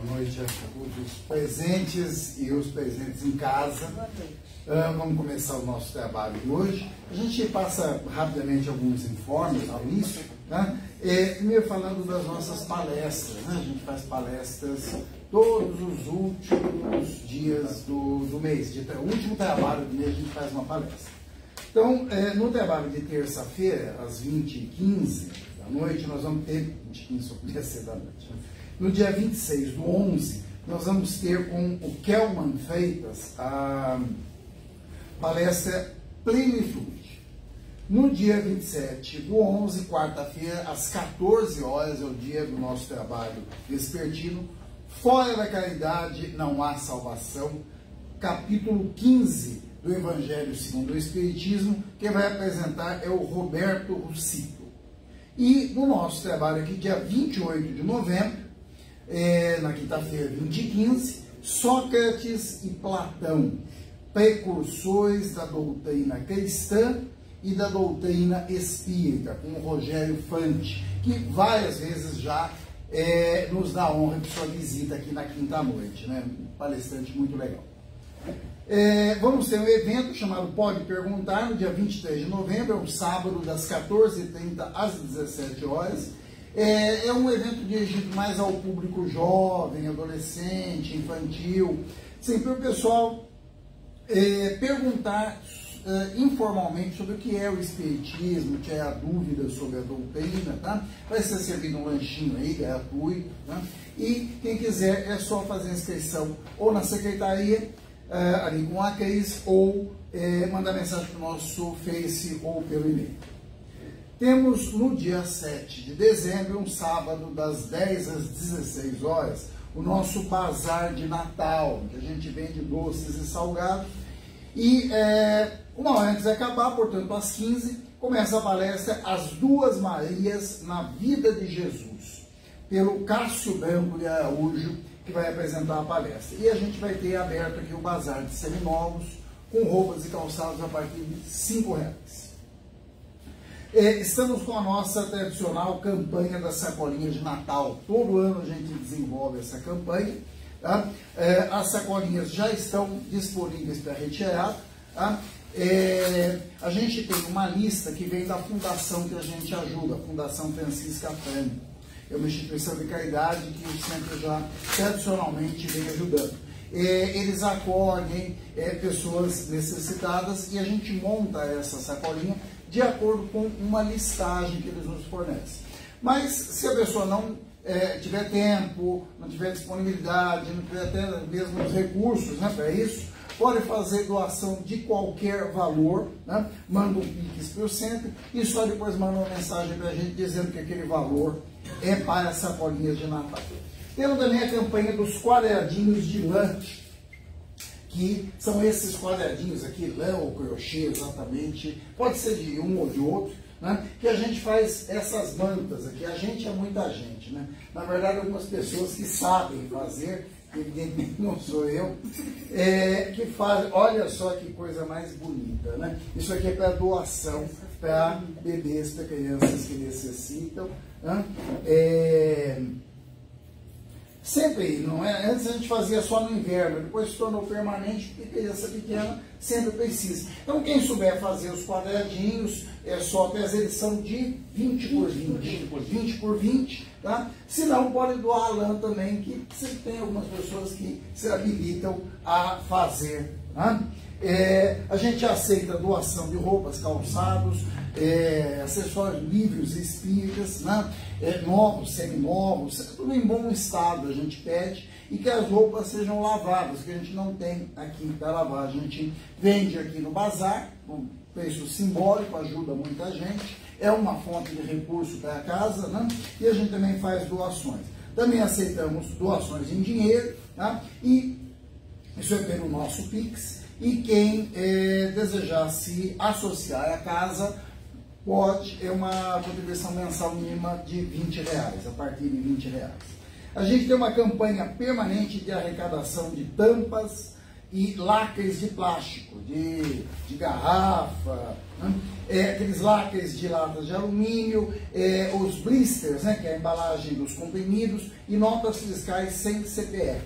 noite a todos os presentes e os presentes em casa. Vamos começar o nosso trabalho de hoje. A gente passa rapidamente alguns informes ao início, né? Primeiro falando das nossas palestras, né? A gente faz palestras todos os últimos dias do mês. O último trabalho do mês a gente faz uma palestra. Então, no trabalho de terça-feira, às 20h15 da noite, nós vamos ter... 20h15 só podia ser da noite, né? No dia 26/11, nós vamos ter com o Kelman Freitas a palestra Plenitude. No dia 27/11, quarta-feira, às 14 horas, é o dia do nosso trabalho vespertino. Fora da caridade não há salvação, capítulo 15 do Evangelho segundo o Espiritismo. Quem vai apresentar é o Roberto Russito. E no nosso trabalho aqui, dia 28 de novembro, na quinta-feira, 20h15, Sócrates e Platão, precursores da doutrina cristã e da doutrina espírita, com o Rogério Fante, que várias vezes já nos dá a honra de sua visita aqui na quinta-noite, né? Um palestrante muito legal. Vamos ter um evento chamado Pode Perguntar, no dia 23 de novembro, é um sábado, das 14h30 às 17 horas. É um evento dirigido mais ao público jovem, adolescente, infantil, sempre o pessoal perguntar informalmente sobre o que é o espiritismo, que é a dúvida sobre a doutrina, tá? Vai ser servido um lanchinho aí, gratuito, tá? E quem quiser é só fazer a inscrição ou na secretaria, ali com a Cris, ou mandar mensagem para o nosso Face ou pelo e-mail. Temos no dia 7 de dezembro, um sábado, das 10 às 16 horas, o nosso bazar de Natal, que a gente vende doces e salgados. E uma hora antes de acabar, portanto às 15, começa a palestra As Duas Marias na Vida de Jesus, pelo Cássio Branco de Araújo, que vai apresentar a palestra. E a gente vai ter aberto aqui o bazar de seminovos, com roupas e calçados a partir de R$5. Estamos com a nossa tradicional campanha das sacolinhas de Natal. Todo ano a gente desenvolve essa campanha, tá? As sacolinhas já estão disponíveis para retirar, tá? A gente tem uma lista que vem da fundação que a gente ajuda, a Fundação Francisca Franco. É uma instituição de caridade que o centro já tradicionalmente vem ajudando. Eles acolhem pessoas necessitadas e a gente monta essa sacolinha de acordo com uma listagem que eles nos fornecem. Mas se a pessoa não tiver tempo, não tiver disponibilidade, não tiver até mesmo os recursos, né, para isso, pode fazer doação de qualquer valor, né? Manda um Pix para o centro e só depois manda uma mensagem para a gente dizendo que aquele valor é para as sacolinhas de Natal. Temos também a campanha dos quadradinhos de lã, que são esses quadradinhos aqui, lã ou crochê exatamente, pode ser de um ou de outro, né? Que a gente faz essas mantas aqui. A gente é muita gente, né? Na verdade, algumas pessoas que sabem fazer, evidentemente não sou eu, que fazem. Olha só que coisa mais bonita, né? Isso aqui é para doação para bebês, para crianças que necessitam, né? Sempre, não é? Antes a gente fazia só no inverno, depois se tornou permanente, porque criança pequena sempre precisa. Então, quem souber fazer os quadradinhos, é só ter as edições de 20 por 20, 20 por 20, tá? Se não, pode doar a lã também, que sempre tem algumas pessoas que se habilitam a fazer, tá? A gente aceita doação de roupas, calçados, acessórios, livros espíritas, né? Novos, seminovos, tudo em bom estado a gente pede, e que as roupas sejam lavadas, que a gente não tem aqui para lavar. A gente vende aqui no bazar, com preço simbólico, ajuda muita gente, é uma fonte de recurso para a casa, né? E a gente também faz doações. Também aceitamos doações em dinheiro, tá? E isso é pelo nosso Pix. E quem desejar se associar à casa, pode, uma contribuição mensal mínima de R$20, a partir de R$20. A gente tem uma campanha permanente de arrecadação de tampas, e lacres de plástico, de garrafa, né? Aqueles lacres de latas de alumínio, os blisters, né? Que é a embalagem dos comprimidos, e notas fiscais sem CPF.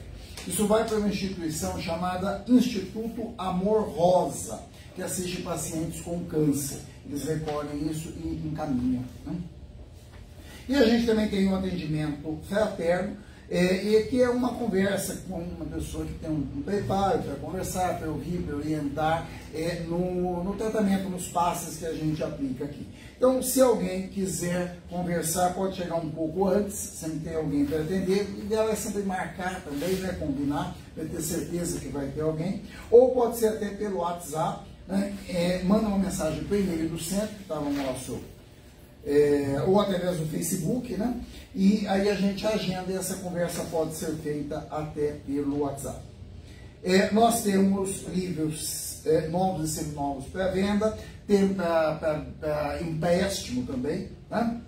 Isso vai para uma instituição chamada Instituto Amor Rosa, que assiste pacientes com câncer. Eles recolhem isso e encaminham, né? E a gente também tem um atendimento fraterno, que é uma conversa com uma pessoa que tem um preparo para conversar, para ouvir, para orientar no tratamento, nos passos que a gente aplica aqui. Então, se alguém quiser conversar, pode chegar um pouco antes, sempre tem alguém para atender. O ideal é sempre marcar também, né, combinar, para ter certeza que vai ter alguém. Ou pode ser até pelo WhatsApp, né, manda uma mensagem para o e-mail do centro, que está no nosso... ou através do Facebook, né? E aí a gente agenda e essa conversa pode ser feita até pelo WhatsApp. Nós temos livros novos e seminovos para venda, tem para empréstimo também, né?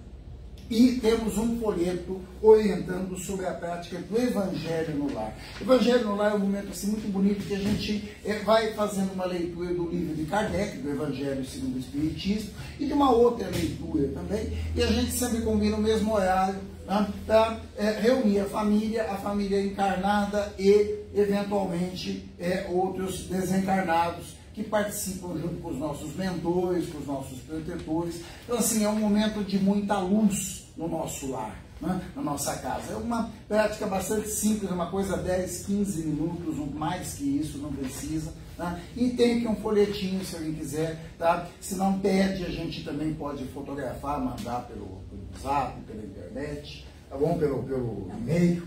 E temos um folheto orientando sobre a prática do Evangelho no Lar. O Evangelho no Lar é um momento assim, muito bonito que a gente vai fazendo uma leitura do livro de Kardec, do Evangelho segundo o Espiritismo, e de uma outra leitura também, e a gente sempre combina o mesmo horário, né, para reunir a família encarnada e, eventualmente, outros desencarnados, que participam junto com os nossos mentores, com os nossos protetores. Então, assim, é um momento de muita luz no nosso lar, né? Na nossa casa. É uma prática bastante simples, uma coisa 10, 15 minutos, mais que isso, não precisa. Tá? E tem aqui um folhetinho, se alguém quiser, tá? Se não pede, a gente também pode fotografar, mandar pelo WhatsApp, pela internet, tá bom? Pelo e-mail.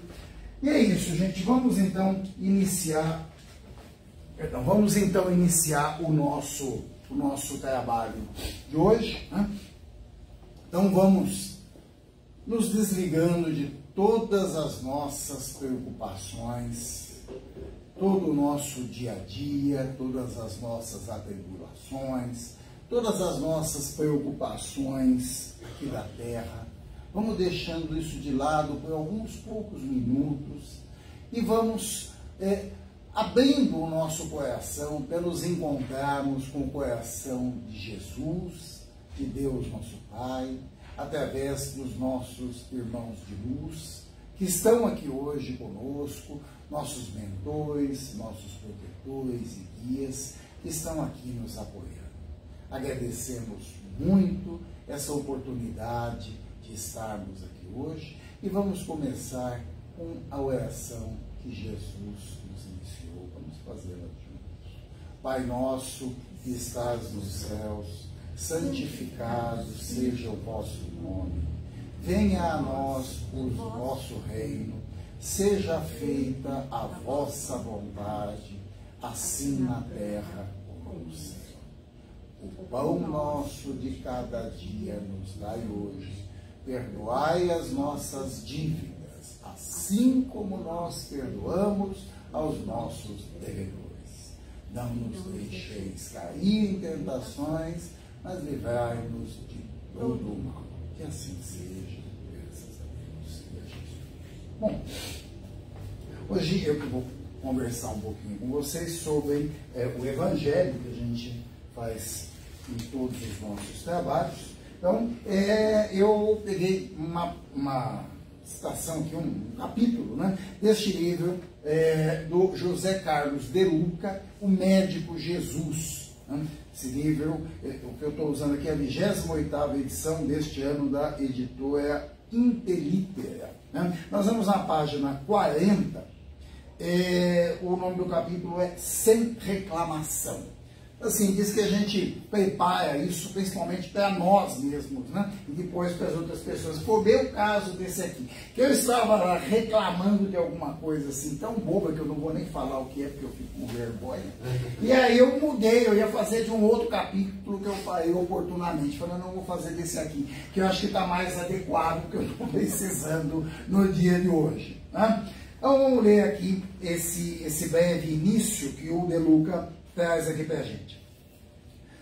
E é isso, gente. Vamos então iniciar o nosso trabalho de hoje, né? Então vamos nos desligando de todas as nossas preocupações, todo o nosso dia a dia, todas as nossas atribulações, todas as nossas preocupações aqui da terra. Vamos deixando isso de lado por alguns poucos minutos e vamos abrindo o nosso coração para nos encontrarmos com o coração de Jesus, de Deus nosso Pai, através dos nossos irmãos de luz, que estão aqui hoje conosco, nossos mentores, nossos protetores e guias, que estão aqui nos apoiando. Agradecemos muito essa oportunidade de estarmos aqui hoje e vamos começar com a oração que Jesus nos iniciou. Vamos fazê-la juntos. Pai nosso que estás nos céus, santificado seja o vosso nome. Venha a nós o vosso reino. Seja feita a vossa vontade, assim na terra como no céu. O pão nosso de cada dia nos dai hoje. Perdoai as nossas dívidas, assim como nós perdoamos aos nossos devedores. Não nos deixeis cair em tentações, mas livrai-nos de todo o mal. Que assim seja, graças a Deus. Bom, hoje eu vou conversar um pouquinho com vocês sobre o Evangelho que a gente faz em todos os nossos trabalhos. Então, eu peguei uma citação aqui, um capítulo, né, deste livro do José Carlos de Luca, O Médico Jesus. Né? Esse livro, o que eu estou usando aqui é a 28ª edição deste ano da editora Intelitera. Né? Nós vamos na página 40, o nome do capítulo é Sem Reclamação. Assim, diz que a gente prepara isso principalmente para nós mesmos, né? E depois para as outras pessoas. Foi o meu caso desse aqui, que eu estava lá reclamando de alguma coisa assim, tão boba que eu não vou nem falar o que é, porque eu fico com vergonha. E aí eu mudei, eu ia fazer de um outro capítulo que eu falei oportunamente, falando, não vou fazer desse aqui, que eu acho que está mais adequado, que eu estou precisando no dia de hoje. Né? Então vamos ler aqui esse breve início que o De Luca traz aqui para a gente.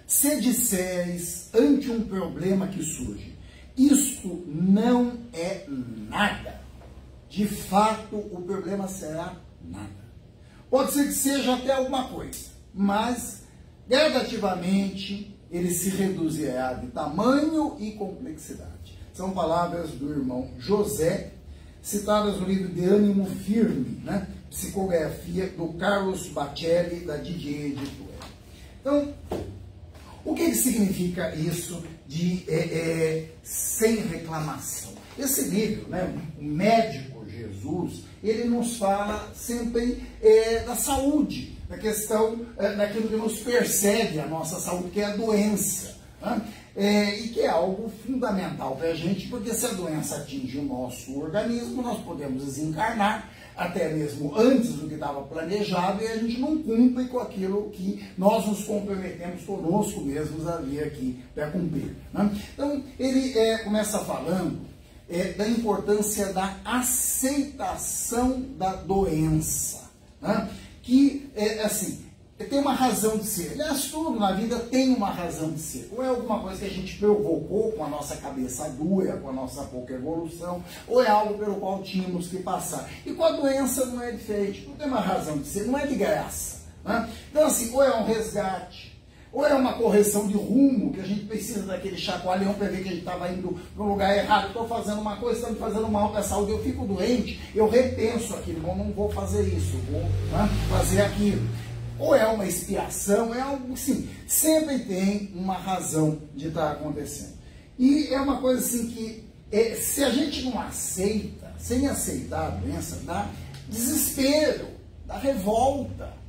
Se disseres ante um problema que surge, isto não é nada, de fato o problema será nada. Pode ser que seja até alguma coisa, mas gradativamente ele se reduzirá de tamanho e complexidade. São palavras do irmão José, citadas no livro De Ânimo Firme, né? Psicografia do Carlos Bacelli, da Didier Editora. Então, o que significa isso de sem reclamação? Esse livro, né, o médico Jesus, ele nos fala sempre da saúde, da questão daquilo que nos persegue a nossa saúde, que é a doença, né? E que é algo fundamental para a gente, porque se a doença atinge o nosso organismo, nós podemos desencarnar, até mesmo antes do que estava planejado, e a gente não cumpre com aquilo que nós nos comprometemos conosco mesmos a vir aqui para cumprir, né? Então, ele começa falando da importância da aceitação da doença, né? Que, assim, tem uma razão de ser. Aliás, tudo na vida tem uma razão de ser. Ou é alguma coisa que a gente provocou com a nossa cabeça dura, com a nossa pouca evolução, ou é algo pelo qual tínhamos que passar. E com a doença não é diferente. Não tem uma razão de ser, não é de graça, né? Então, assim, ou é um resgate, ou é uma correção de rumo, que a gente precisa daquele chacoalhão para ver que a gente estava indo para um lugar errado, estou fazendo uma coisa, está me fazendo mal para a saúde, eu fico doente, eu repenso aquilo, bom, não vou fazer isso, vou, né, fazer aquilo. Ou é uma expiação, é algo assim, sempre tem uma razão de estar acontecendo. E é uma coisa assim que, se a gente não aceita, sem aceitar a doença, dá desespero, dá revolta.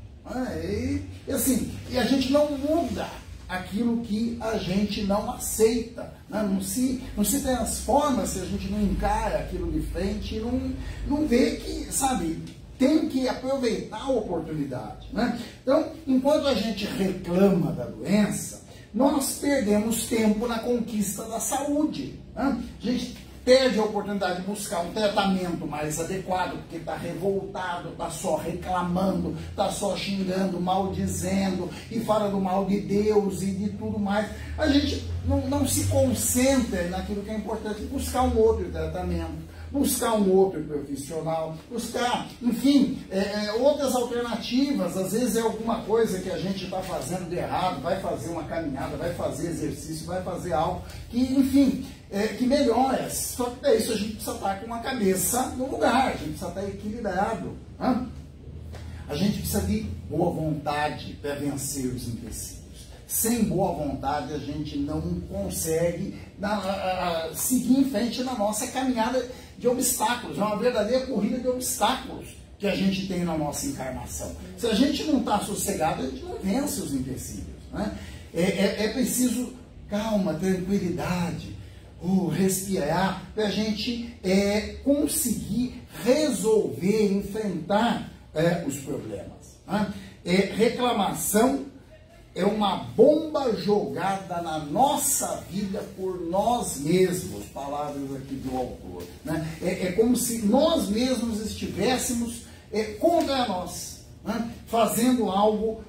E assim, e a gente não muda aquilo que a gente não aceita, né? Não se transforma se a gente não encara aquilo de frente e não vê que, sabe, tem que aproveitar a oportunidade, né? Então, enquanto a gente reclama da doença, nós perdemos tempo na conquista da saúde, né? A gente perde a oportunidade de buscar um tratamento mais adequado, porque está revoltado, está só reclamando, está só xingando, maldizendo, e fala do mal de Deus e de tudo mais. A gente não se concentra naquilo que é importante, buscar um outro tratamento, buscar um outro profissional, buscar, enfim, outras alternativas. Às vezes é alguma coisa que a gente está fazendo de errado, vai fazer uma caminhada, vai fazer exercício, vai fazer algo que, enfim, que melhora. Só que para isso a gente precisa estar com uma cabeça no lugar, a gente precisa estar equilibrado, né? A gente precisa de boa vontade para vencer os empecilhos. Sem boa vontade a gente não consegue seguir em frente na nossa caminhada de obstáculos. É uma verdadeira corrida de obstáculos que a gente tem na nossa encarnação. Se a gente não está sossegado, a gente não vence os empecilhos, né? É preciso calma, tranquilidade, respirar, para a gente conseguir resolver, enfrentar os problemas, né? Reclamação é uma bomba jogada na nossa vida por nós mesmos, palavras aqui do autor, né? É como se nós mesmos estivéssemos contra nós, né? Fazendo algo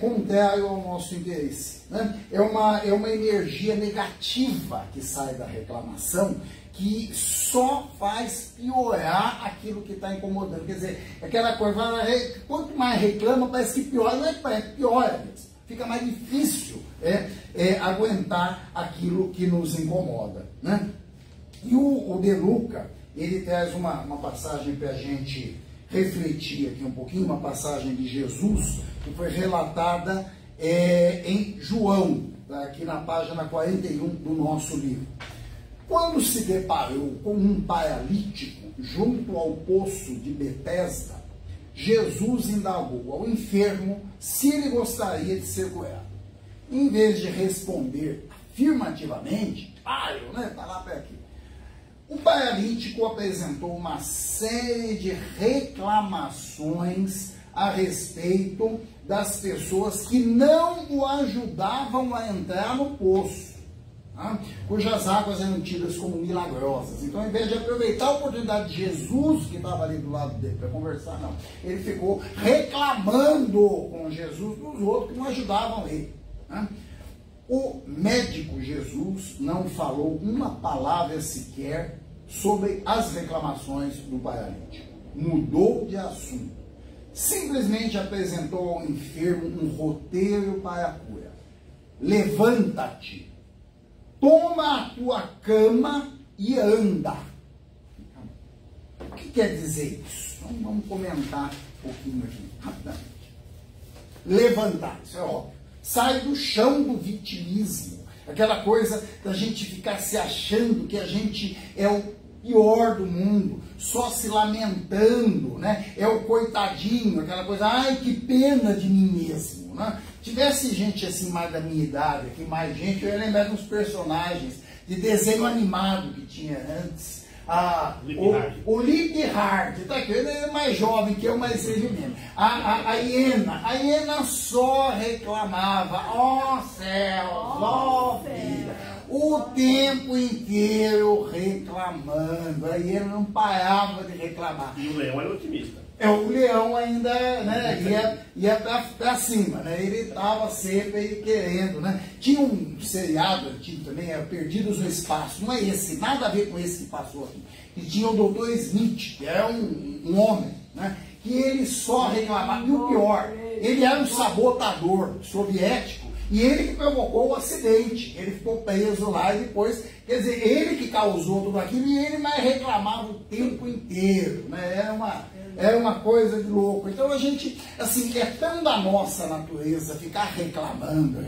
contrário ao nosso interesse, né? É uma energia negativa que sai da reclamação, que só faz piorar aquilo que está incomodando. Quer dizer, aquela coisa, quanto mais reclama, parece que piora, não é que parece que piora mesmo. Fica mais difícil aguentar aquilo que nos incomoda, né? E o De Luca, ele traz uma passagem para a gente refletir aqui um pouquinho, uma passagem de Jesus, que foi relatada em João, tá? Aqui na página 41 do nosso livro. Quando se deparou com um paralítico junto ao poço de Betesda, Jesus indagou ao enfermo se ele gostaria de ser curado. Em vez de responder afirmativamente, tá lá para aqui, o paralítico apresentou uma série de reclamações a respeito das pessoas que não o ajudavam a entrar no poço, cujas águas eram tidas como milagrosas. Então, ao invés de aproveitar a oportunidade de Jesus, que estava ali do lado dele para conversar, não. Ele ficou reclamando com Jesus dos outros que não ajudavam ele. O médico Jesus não falou uma palavra sequer sobre as reclamações do paralítico. Mudou de assunto. simplesmente apresentou ao enfermo um roteiro para a cura. Levanta-te, toma a tua cama e anda. O que quer dizer isso? Então, vamos comentar um pouquinho aqui, rapidamente. Levantar, isso é óbvio. Sai do chão do vitimismo. Aquela coisa da gente ficar se achando que a gente é o pior do mundo, só se lamentando, né? É o coitadinho, aquela coisa, ai, que pena de mim mesmo, né? Tivesse gente assim mais da minha idade, aqui mais gente, eu ia lembrar de uns personagens de desenho animado que tinha antes. O Lip Hard, tá aqui, ele é mais jovem que eu, mas ele mesmo. A hiena só reclamava, ó céus, ó vida, o tempo inteiro reclamando. A hiena não parava de reclamar. E o leão era otimista. O leão ainda, né, ia pra cima, né? Ele estava sempre querendo, né? Tinha um seriado antigo também, era Perdidos no Espaço, não é esse, nada a ver com esse que passou aqui. E tinha o Dr. Smith, que era um homem, né? Que ele só reclamava, e o pior, ele era um sabotador soviético, e ele que provocou o acidente, ele ficou preso lá e depois, quer dizer, ele que causou tudo aquilo e ele mais reclamava o tempo inteiro, né? Era uma coisa de louco. Então a gente, assim, é tão da nossa natureza ficar reclamando,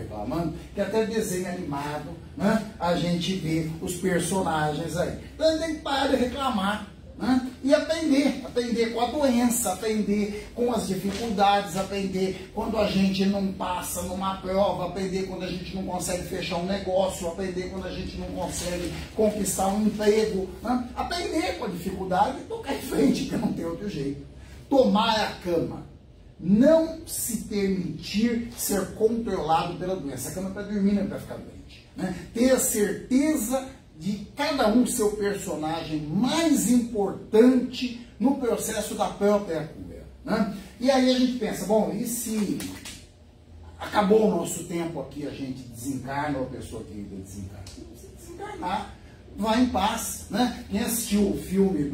que até desenho animado, né? A gente vê os personagens aí. Então a gente tem que parar de reclamar, né? E aprender com a doença, aprender com as dificuldades, aprender quando a gente não passa numa prova, aprender quando a gente não consegue fechar um negócio, aprender quando a gente não consegue conquistar um emprego, né? Aprender com a dificuldade e tocar em frente, porque não tem outro jeito. Tomar a cama, não se permitir ser controlado pela doença. A cama é para dormir, não é para ficar doente, né? Ter a certeza de cada um seu personagem mais importante no processo da própria cura, né? E aí a gente pensa, bom, e se acabou o nosso tempo aqui, a gente desencarna, ou a pessoa querida desencarna? Se desencarnar, vai em paz, né? Quem assistiu o filme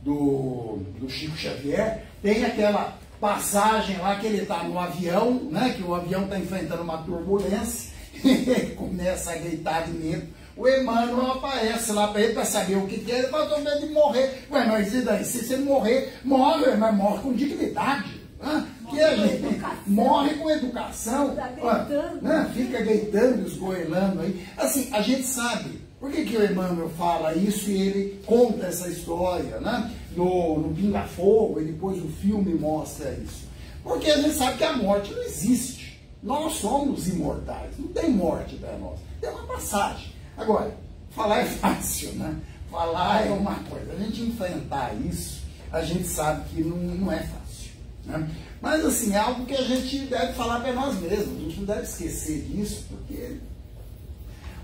do Chico Xavier, tem aquela passagem lá que ele está no avião, né? Que o avião está enfrentando uma turbulência, e ele começa a gritar de medo. O Emmanuel aparece lá para ele para saber o que é. Ele fala, tô medo de morrer. Ué, mas e daí? Se você morrer, morre, mas morre com dignidade. Que a gente morre com educação. Né? Fica gritando, esgoelando aí. Assim, a gente sabe. Por que o Emmanuel fala isso e ele conta essa história, né? No Pinga Fogo, e depois o filme mostra isso? Porque a gente sabe que a morte não existe. Nós somos imortais. Não tem morte para nós. Tem uma passagem. Agora, falar é fácil, né? Falar é uma coisa. A gente enfrentar isso, a gente sabe que não é fácil, né? Mas, assim, é algo que a gente deve falar para nós mesmos. A gente não deve esquecer disso, porque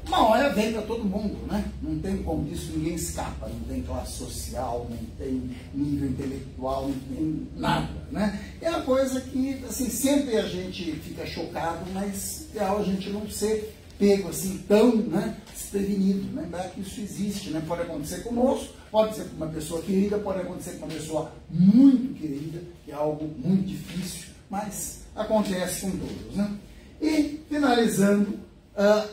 uma hora vem para todo mundo, né? Não tem como disso, ninguém escapa. Não tem classe social, não tem nível intelectual, não tem nada, né? É uma coisa que, assim, sempre a gente fica chocado, mas é a gente não ser pego assim tão, né, desprevenido, lembrar que isso existe, né? Pode acontecer conosco, pode ser com uma pessoa querida, pode acontecer com uma pessoa muito querida, que é algo muito difícil, mas acontece com todos, né? E finalizando,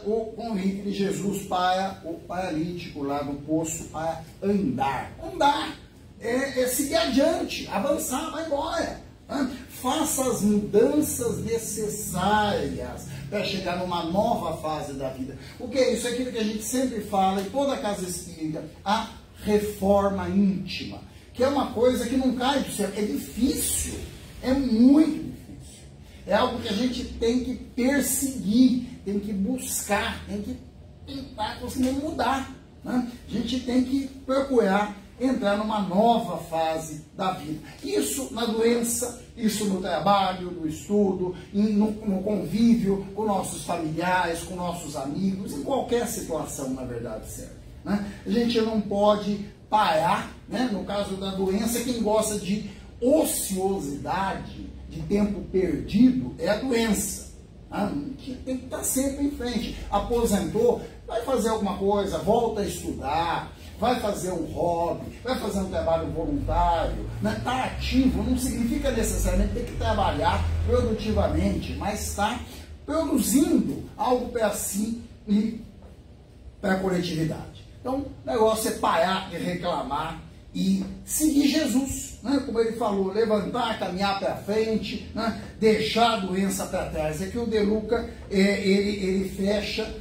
o convite de Jesus para o paralítico lá no poço para andar. Andar é seguir adiante, avançar, vai embora, né? Faça as mudanças necessárias para chegar numa nova fase da vida. O que é isso? É aquilo que a gente sempre fala em toda a casa espírita, a reforma íntima, que é uma coisa que não cai do céu, é difícil, é muito difícil. É algo que a gente tem que perseguir, tem que buscar, tem que tentar conseguir mudar, né? A gente tem que procurar entrar numa nova fase da vida. Isso na doença, isso no trabalho, no estudo, no convívio com nossos familiares, com nossos amigos, em qualquer situação, na verdade, serve, né? A gente não pode parar, né? No caso da doença, quem gosta de ociosidade, de tempo perdido, é a doença. Que tem que estar sempre em frente. Aposentou, vai fazer alguma coisa, volta a estudar, vai fazer um hobby, vai fazer um trabalho voluntário, está ativo, não significa necessariamente ter que trabalhar produtivamente, mas está produzindo algo para si e para a coletividade. Então, o negócio é parar de reclamar e seguir Jesus, né? Como ele falou, levantar, caminhar para frente, né? Deixar a doença para trás. Aqui o De Luca, ele fecha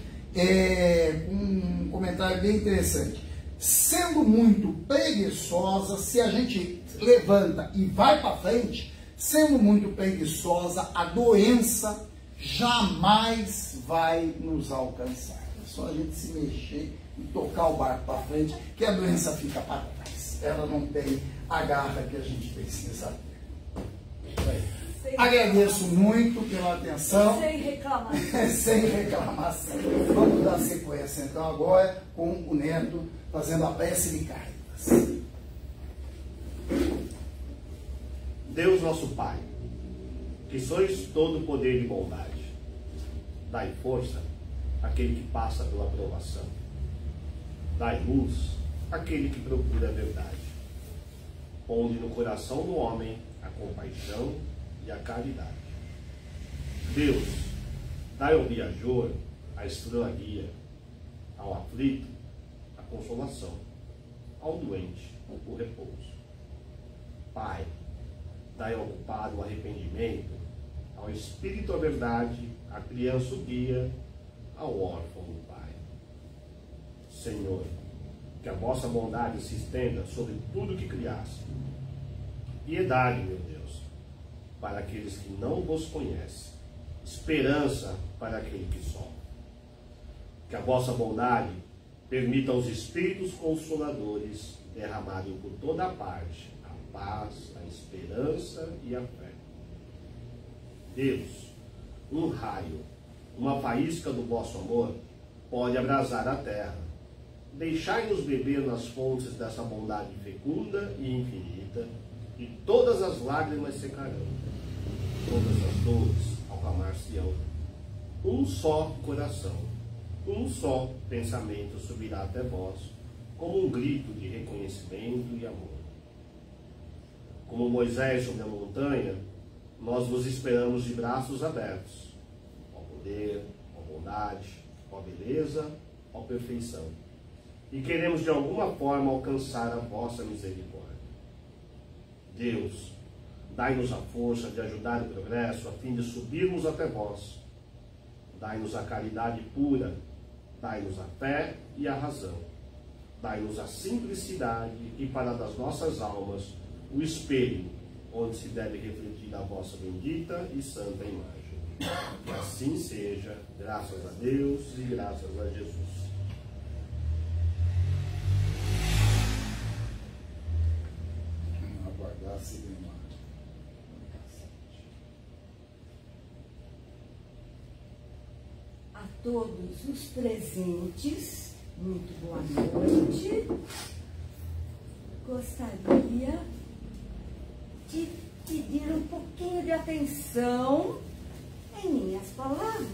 um comentário bem interessante. Sendo muito preguiçosa, se a gente levanta e vai para frente, sendo muito preguiçosa, a doença jamais vai nos alcançar. É só a gente se mexer e tocar o barco para frente, que a doença fica para trás. Ela não tem a garra que a gente precisa ter. Agradeço muito pela atenção. Sem reclamação. Sem reclamação. Vamos dar sequência então agora com o Neto fazendo a prece de Caritas. Deus nosso Pai, que sois todo poder e bondade, dai força àquele que passa pela provação. Dai luz àquele que procura a verdade. Ponde no coração do homem a compaixão e a caridade. Deus, dai ao viajor a estrela guia, ao aflito a consolação, ao doente o repouso. Pai, dai ao culpado o arrependimento, ao espírito a verdade, à criança o guia, ao órfão o Pai. Senhor, que a vossa bondade se estenda sobre tudo que criaste. Piedade, meu Deus, para aqueles que não vos conhecem, esperança para aquele que sofre. Que a vossa bondade permita aos Espíritos Consoladores derramarem por toda a parte a paz, a esperança e a fé. Deus, um raio, uma faísca do vosso amor pode abrasar a terra. Deixai-nos beber nas fontes dessa bondade fecunda e infinita, e todas as lágrimas secarão, todas as dores acalmar-se-ão. Um só coração, um só pensamento subirá até vós, como um grito de reconhecimento e amor. Como Moisés sobre a montanha, nós vos esperamos de braços abertos, ó poder, ó bondade, ó beleza, ó perfeição. E queremos de alguma forma alcançar a vossa misericórdia. Deus, dai-nos a força de ajudar o progresso a fim de subirmos até vós. Dai-nos a caridade pura, dai-nos a fé e a razão. Dai-nos a simplicidade e para das nossas almas o espelho onde se deve refletir a vossa bendita e santa imagem. Que assim seja, graças a Deus e graças a Jesus. A todos os presentes, muito boa noite. Gostaria de pedir um pouquinho de atenção em minhas palavras.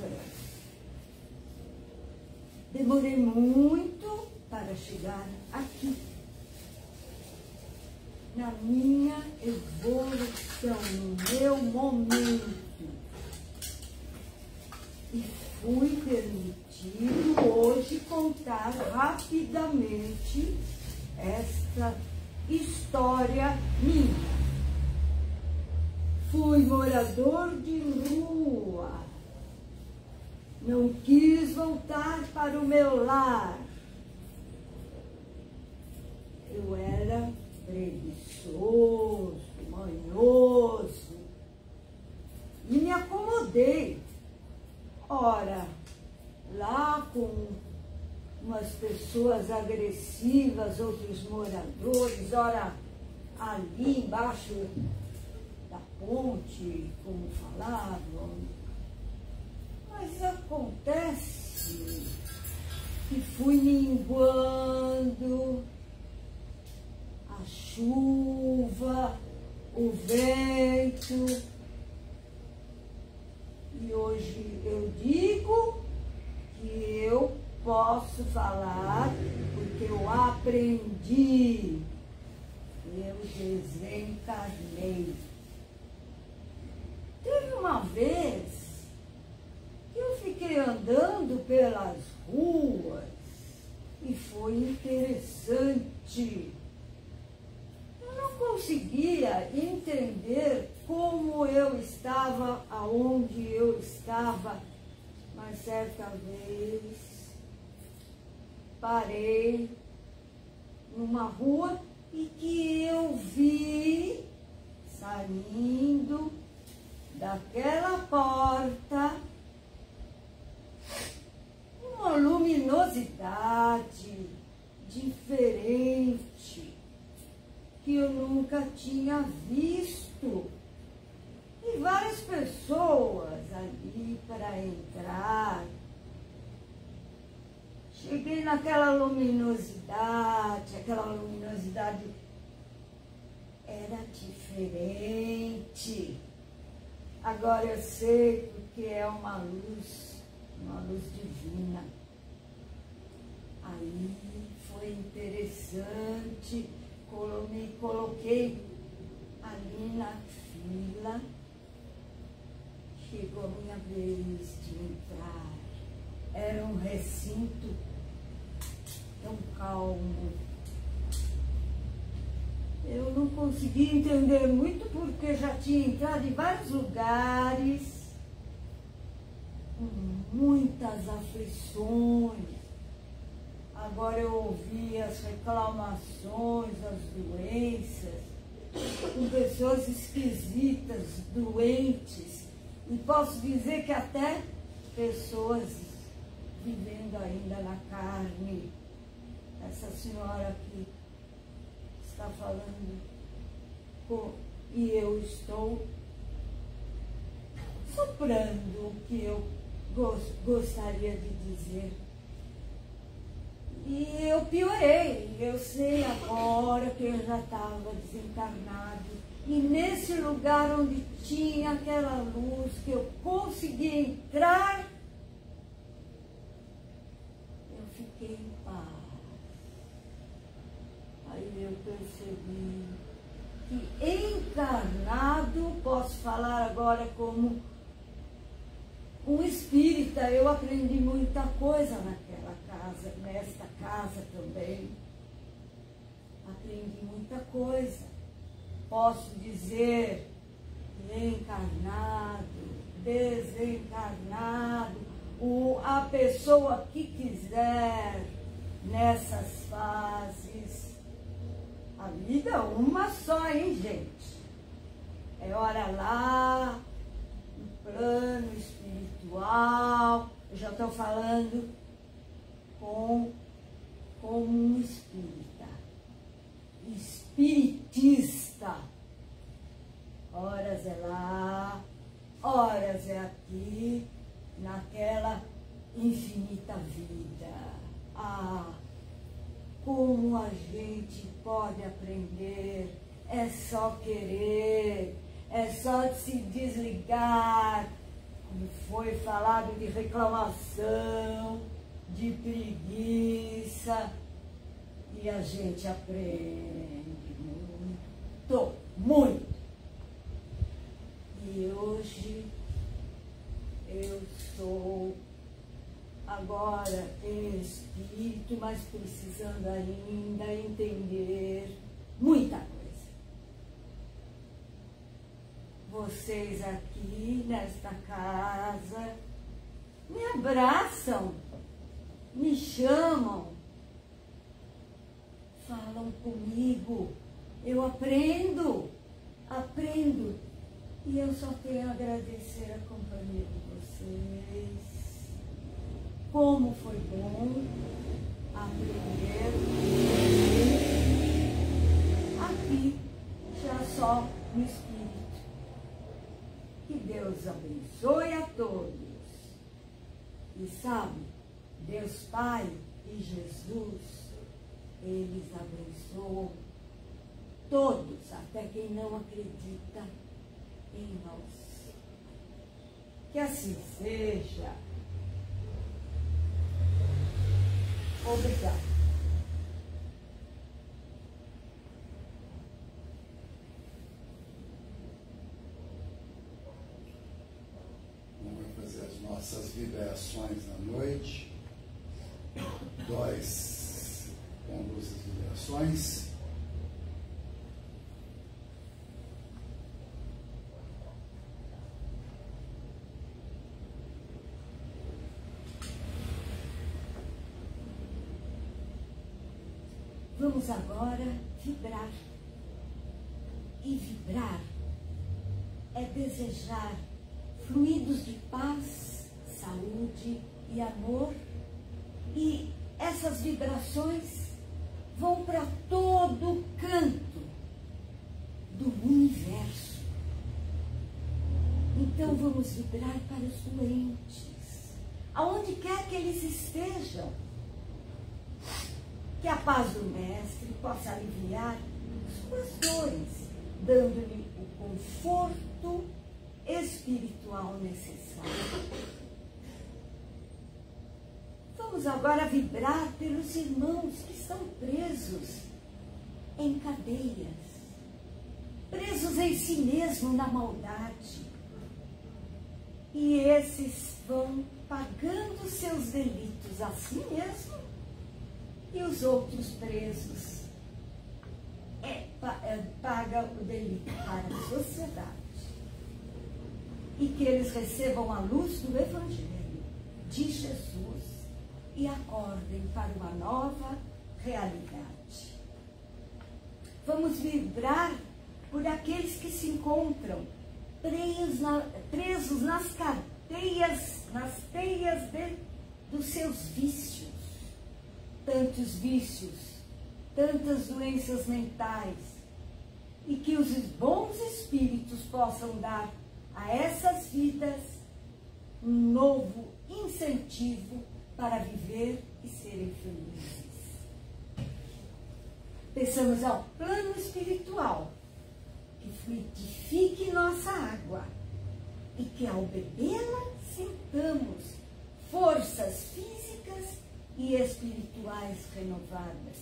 Demorei muito para chegar aqui. Na minha evolução, no meu momento. E fui permitido hoje contar rapidamente esta história minha. Fui morador de rua. Não quis voltar para o meu lar. Eu era preguiçoso, manhoso, e me acomodei. Ora, lá com umas pessoas agressivas, outros moradores, ora ali embaixo da ponte, como falavam. Mas acontece que fui minguando, a chuva, o vento, e hoje eu digo que eu posso falar porque eu aprendi aprendi, eu desencarnei. Teve uma vez que eu fiquei andando pelas ruas e foi interessante. Eu não conseguia entender como eu estava, aonde eu estava, mas certa vez parei numa rua e que eu vi saindo daquela porta uma luminosidade diferente que eu nunca tinha visto. E várias pessoas ali para entrar. Cheguei naquela luminosidade, aquela luminosidade era diferente. Agora eu sei porque é uma luz divina. Aí foi interessante, me coloquei ali na fila. Chegou a minha vez de entrar. Era um recinto tão calmo. Eu não consegui entender muito porque já tinha entrado em vários lugares com muitas aflições. Agora eu ouvi as reclamações, as doenças, com pessoas esquisitas, doentes. E posso dizer que até pessoas vivendo ainda na carne. Essa senhora aqui está falando e eu estou soprando o que eu gostaria de dizer. E eu piorei, eu sei agora que eu já estava desencarnado. E nesse lugar onde tinha aquela luz que eu consegui entrar, eu fiquei em paz. Aí eu percebi que encarnado, posso falar agora como um espírita, eu aprendi muita coisa naquela casa, nesta casa também. Aprendi muita coisa. Posso dizer encarnado, desencarnado, a pessoa que quiser nessas fases. A vida é uma só, hein, gente? É hora lá, no plano espiritual. Eu já estou falando como um espírita, espiritista. Horas é lá, horas é aqui, naquela infinita vida. Ah, como a gente pode aprender, é só querer, é só se desligar, como foi falado, de reclamação, de preguiça, e a gente aprende muito, muito. E hoje eu sou agora em espírito, mas precisando ainda entender muita coisa. Vocês aqui nesta casa me abraçam, me chamam, falam comigo, eu aprendo. E eu só tenho a agradecer a companhia de vocês. Como foi bom aprender aqui, já só no Espírito. Que Deus abençoe a todos. E sabe, Deus Pai e Jesus, eles abençoam todos, até quem não acredita em nós. Que assim seja. Obrigada. essas vibrações na noite. 2, conduz as vibrações. Vamos agora vibrar. E vibrar é desejar fluidos de paz, saúde e amor. E essas vibrações vão para todo canto do universo. Então vamos vibrar para os doentes, aonde quer que eles estejam. Que a paz do Mestre possa aliviar suas dores, dando-lhe o conforto espiritual necessário. Vamos agora vibrar pelos irmãos que estão presos em cadeias, presos em si mesmo na maldade. E esses vão pagando seus delitos a si mesmo, e os outros presos pagam o delito para a sociedade. E que eles recebam a luz do Evangelho de Jesus e acordem para uma nova realidade. Vamos vibrar por aqueles que se encontram presos nas teias dos seus vícios. Tantos vícios, tantas doenças mentais, e que os bons espíritos possam dar a essas vidas um novo incentivo para viver e serem felizes. Peçamos ao plano espiritual que fluidifique nossa água e que ao bebê-la sintamos forças físicas e espirituais renovadas.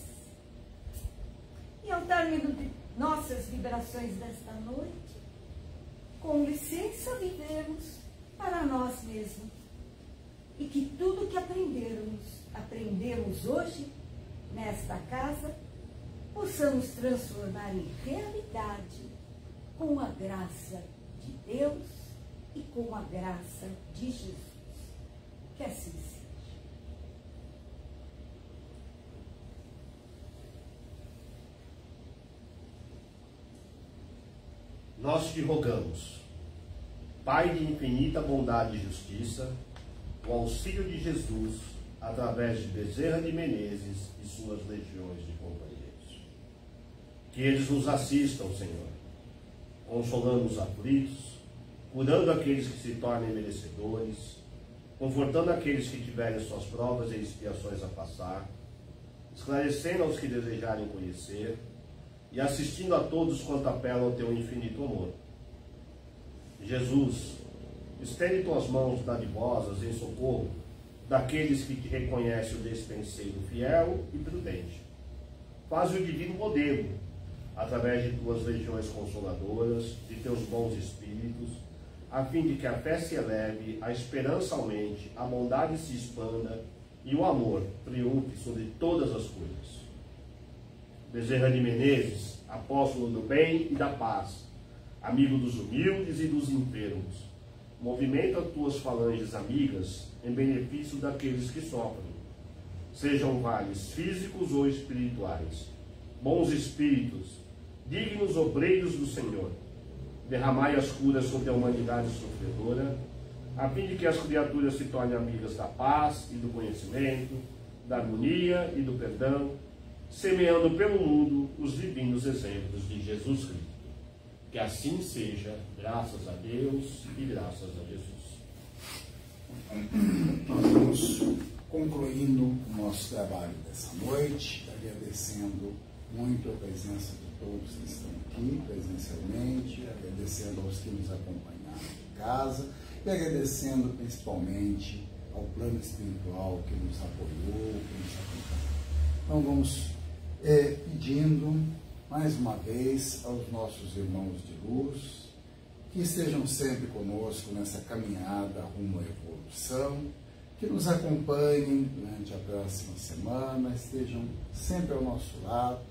E ao término de nossas vibrações desta noite, com licença vivemos para nós mesmos, e que tudo que aprendemos hoje nesta casa, possamos transformar em realidade com a graça de Deus e com a graça de Jesus. Que assim seja. Nós te rogamos, Pai de infinita bondade e justiça, o auxílio de Jesus, através de Bezerra de Menezes e suas legiões de companheiros. Que eles nos assistam, Senhor, consolando os aflitos, curando aqueles que se tornem merecedores, confortando aqueles que tiverem suas provas e expiações a passar, esclarecendo aos que desejarem conhecer, e assistindo a todos quanto apelam ao teu infinito amor. Jesus, estende tuas mãos dadivosas em socorro daqueles que te reconhecem o despenseiro fiel e prudente. Faz-o divino modelo, através de tuas legiões consoladoras, de teus bons espíritos, a fim de que a fé se eleve, a esperança aumente, a bondade se expanda e o amor triunfe sobre todas as coisas. Bezerra de Menezes, apóstolo do bem e da paz, amigo dos humildes e dos enfermos, movimenta tuas falanges amigas em benefício daqueles que sofrem, sejam vales físicos ou espirituais. Bons espíritos, dignos obreiros do Senhor, derramai as curas sobre a humanidade sofredora, a fim de que as criaturas se tornem amigas da paz e do conhecimento, da harmonia e do perdão, semeando pelo mundo os divinos exemplos de Jesus Cristo. Que assim seja, graças a Deus e graças a Jesus. Nós vamos concluindo o nosso trabalho dessa noite, agradecendo muito a presença de todos que estão aqui presencialmente, agradecendo aos que nos acompanharam de casa e agradecendo principalmente ao plano espiritual que nos apoiou, que nos acompanhou. Então vamos pedindo mais uma vez aos nossos irmãos de luz que estejam sempre conosco nessa caminhada rumo à evolução, que nos acompanhem durante a próxima semana, estejam sempre ao nosso lado,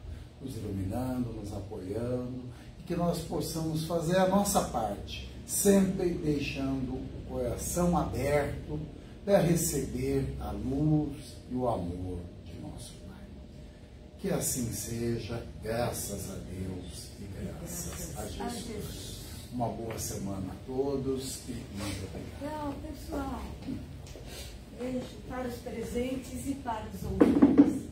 nos iluminando, nos apoiando, e que nós possamos fazer a nossa parte, sempre deixando o coração aberto para receber a luz e o amor de nosso Pai. Que assim seja, graças a Deus e graças a Jesus. Uma boa semana a todos e muito obrigado. Tchau, pessoal. Beijo para os presentes e para os ouvintes.